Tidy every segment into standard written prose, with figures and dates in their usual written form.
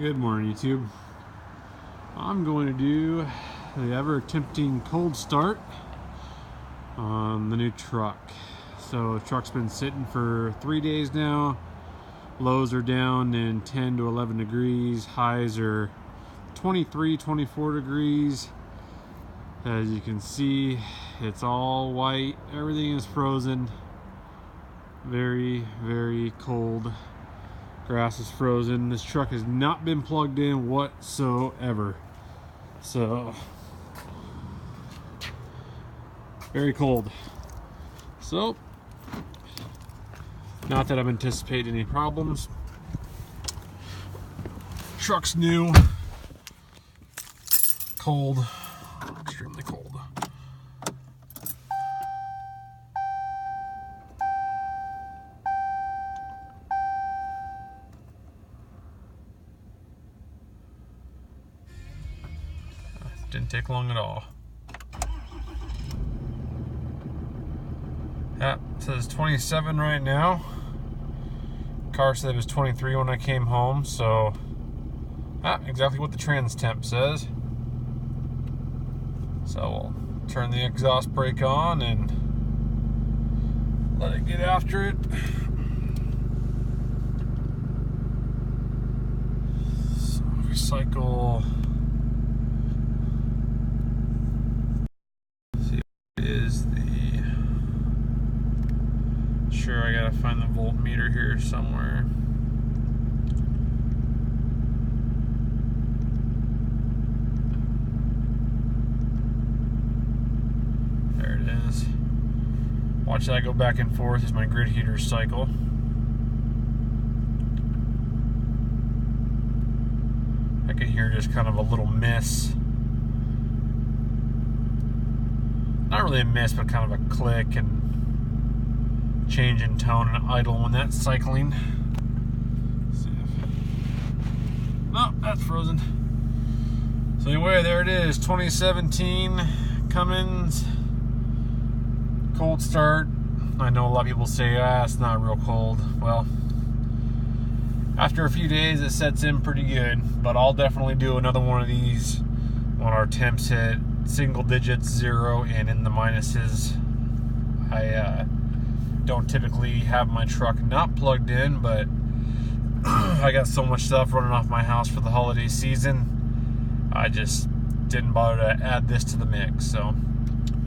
Good morning, YouTube. I'm going to do the ever tempting cold start on the new truck. So the truck's been sitting for 3 days now. Lows are down in 10 to 11 degrees. Highs are 23, 24 degrees. As you can see, it's all white. Everything is frozen. Very, very cold. Grass is frozen. This truck has not been plugged in whatsoever. So, very cold. So, not that I'm anticipating any problems. Truck's new. Cold. Extremely cold. Didn't take long at all. Yeah, it says 27 right now. Car said it was 23 when I came home, so exactly what the trans temp says. So we'll turn the exhaust brake on and let it get after it. So recycle. Sure, I gotta find the voltmeter here somewhere. There it is. Watch that go back and forth as my grid heater cycle. I can hear just kind of a little miss. Not really a miss, but kind of a click and change in tone and idle when that's cycling. Let's see if... No, that's frozen. So anyway, there it is, 2017 Cummins cold start. I know a lot of people say, it's not real cold. Well, after a few days it sets in pretty good, but I'll definitely do another one of these when our temps hit single digits, 0, and in the minuses. I don't typically have my truck not plugged in, but I got so much stuff running off my house for the holiday season, I just didn't bother to add this to the mix. So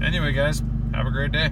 anyway, guys, have a great day.